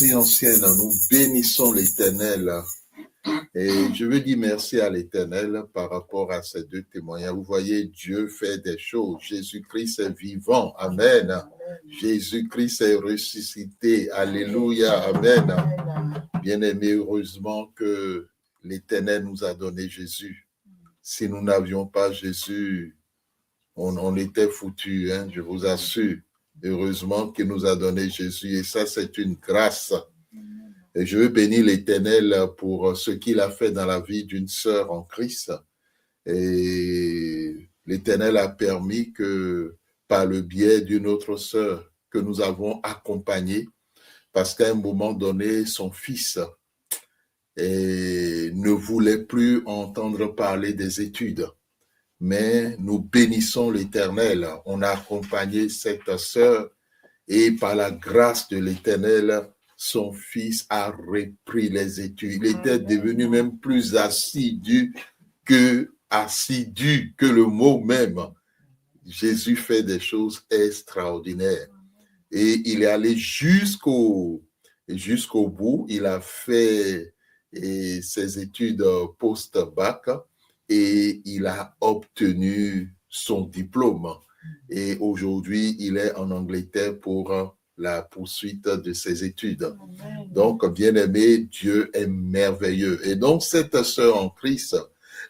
Vie ancienne, nous bénissons l'Éternel et je veux dire merci à l'Éternel par rapport à ces deux témoignages. Vous voyez, Dieu fait des choses. Jésus-Christ est vivant. Amen. Jésus-Christ est ressuscité. Alléluia. Amen. Bien-aimé, heureusement que l'Éternel nous a donné Jésus. Si nous n'avions pas Jésus, on était foutus, hein, je vous assure. Heureusement qu'il nous a donné Jésus et ça, c'est une grâce. Et je veux bénir l'Éternel pour ce qu'il a fait dans la vie d'une sœur en Christ. Et l'Éternel a permis que, par le biais d'une autre sœur que nous avons accompagnée, parce qu'à un moment donné, son fils ne voulait plus entendre parler des études. Mais nous bénissons l'Éternel. On a accompagné cette sœur et par la grâce de l'Éternel, son fils a repris les études. Il était devenu même plus assidu que le mot même. Jésus fait des choses extraordinaires. Et il est allé jusqu'au bout. Il a fait ses études post-bac et il a obtenu son diplôme. Et aujourd'hui, il est en Angleterre pour la poursuite de ses études. Amen. Donc, bien-aimé, Dieu est merveilleux. Et donc, cette sœur en Christ,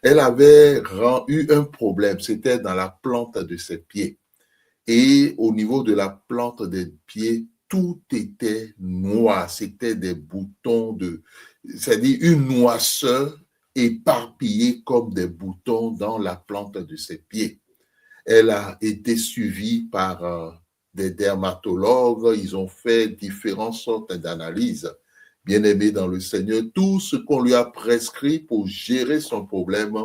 elle avait eu un problème. C'était dans la plante de ses pieds. Et au niveau de la plante des pieds, tout était noir. C'était des boutons c'est-à-dire une noirceur éparpillée comme des boutons dans la plante de ses pieds. Elle a été suivie par des dermatologues. Ils ont fait différentes sortes d'analyses. Bien-aimé dans le Seigneur, tout ce qu'on lui a prescrit pour gérer son problème,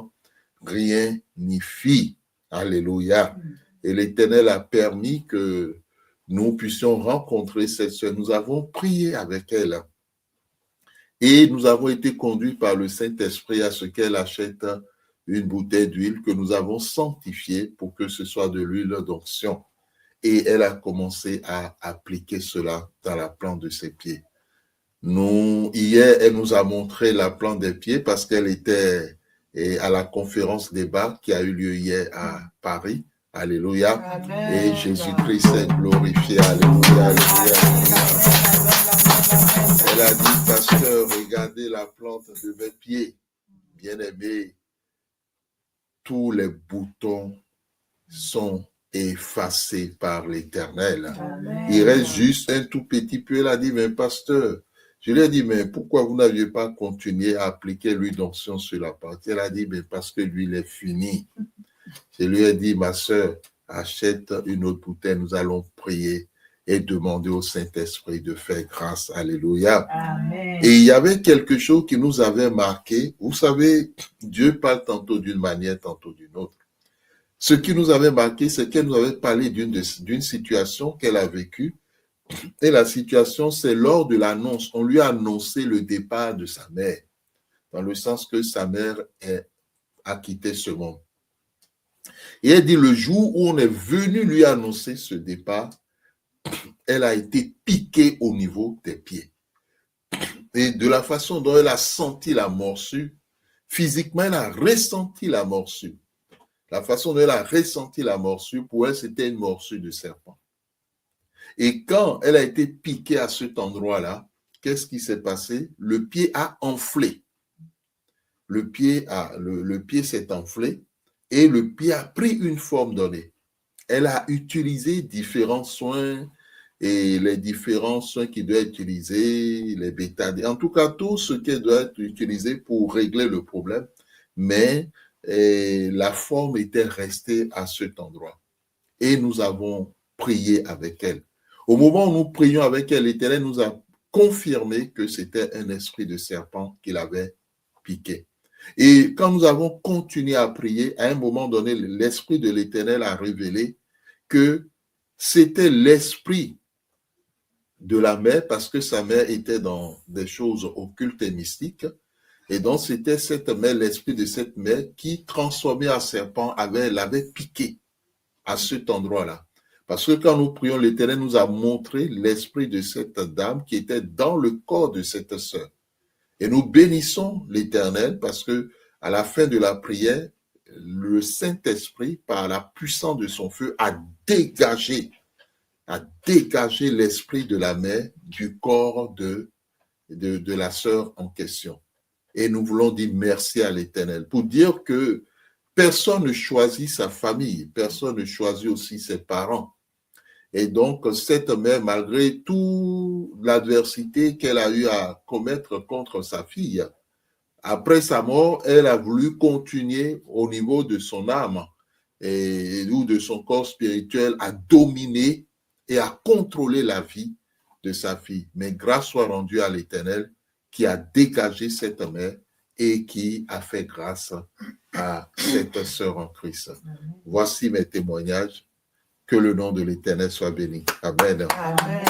rien n'y fit. Alléluia. Et l'Éternel a permis que nous puissions rencontrer cette sœur. Nous avons prié avec elle. Et nous avons été conduits par le Saint-Esprit à ce qu'elle achète une bouteille d'huile que nous avons sanctifiée pour que ce soit de l'huile d'onction. Et elle a commencé à appliquer cela dans la plante de ses pieds. Hier, elle nous a montré la plante des pieds parce qu'elle était à la conférence débat qui a eu lieu hier à Paris. Alléluia. Amen. Et Jésus-Christ est glorifié. Alléluia. Alléluia. Elle a dit, pasteur, regardez la plante de mes pieds. Bien-aimé, tous les boutons sont effacés par l'Éternel. Amen. Il reste juste un tout petit peu. Elle a dit, mais pasteur, je lui ai dit, mais pourquoi vous n'aviez pas continué à appliquer l'huile d'onction sur la partie? Elle a dit, mais parce que l'huile est finie. Je lui ai dit, ma sœur, achète une autre bouteille, nous allons prier et demander au Saint-Esprit de faire grâce. Alléluia. Amen. Et il y avait quelque chose qui nous avait marqué. Vous savez, Dieu parle tantôt d'une manière, tantôt d'une autre. Ce qui nous avait marqué, c'est qu'elle nous avait parlé d'une situation qu'elle a vécue. Et la situation, c'est lors de l'annonce. On lui a annoncé le départ de sa mère, dans le sens que sa mère a quitté ce monde. Et elle dit, le jour où on est venu lui annoncer ce départ, elle a été piquée au niveau des pieds. Et de la façon dont elle a senti la morsure, physiquement, elle a ressenti la morsure. La façon dont elle a ressenti la morsure, pour elle, c'était une morsure de serpent. Et quand elle a été piquée à cet endroit-là, qu'est-ce qui s'est passé? Le pied a enflé. Le pied s'est enflé et le pied a pris une forme donnée. Elle a utilisé différents soins et les différents soins qu'il doit utiliser, les bétadines, en tout cas tout ce qui doit être utilisé pour régler le problème, mais la forme était restée à cet endroit. Et nous avons prié avec elle. Au moment où nous prions avec elle, l'Éternel nous a confirmé que c'était un esprit de serpent qui l'avait piqué. Et quand nous avons continué à prier, à un moment donné, l'Esprit de l'Éternel a révélé que c'était l'esprit de la mère, parce que sa mère était dans des choses occultes et mystiques. Et donc, c'était cette mère, l'esprit de cette mère qui, transformé en serpent, l'avait piqué à cet endroit-là. Parce que quand nous prions, l'Éternel nous a montré l'esprit de cette dame qui était dans le corps de cette sœur. Et nous bénissons l'Éternel parce que à la fin de la prière, le Saint-Esprit, par la puissance de son feu, a dégagé l'esprit de la mère du corps de la sœur en question. Et nous voulons dire merci à l'Éternel pour dire que personne ne choisit sa famille, personne ne choisit aussi ses parents. Et donc, cette mère, malgré toute l'adversité qu'elle a eu à commettre contre sa fille, après sa mort, elle a voulu continuer au niveau de son âme ou de son corps spirituel à dominer et à contrôler la vie de sa fille. Mais grâce soit rendue à l'Éternel qui a dégagé cette mère et qui a fait grâce à cette sœur en Christ. Voici mes témoignages. Que le nom de l'Éternel soit béni. Amen. Amen.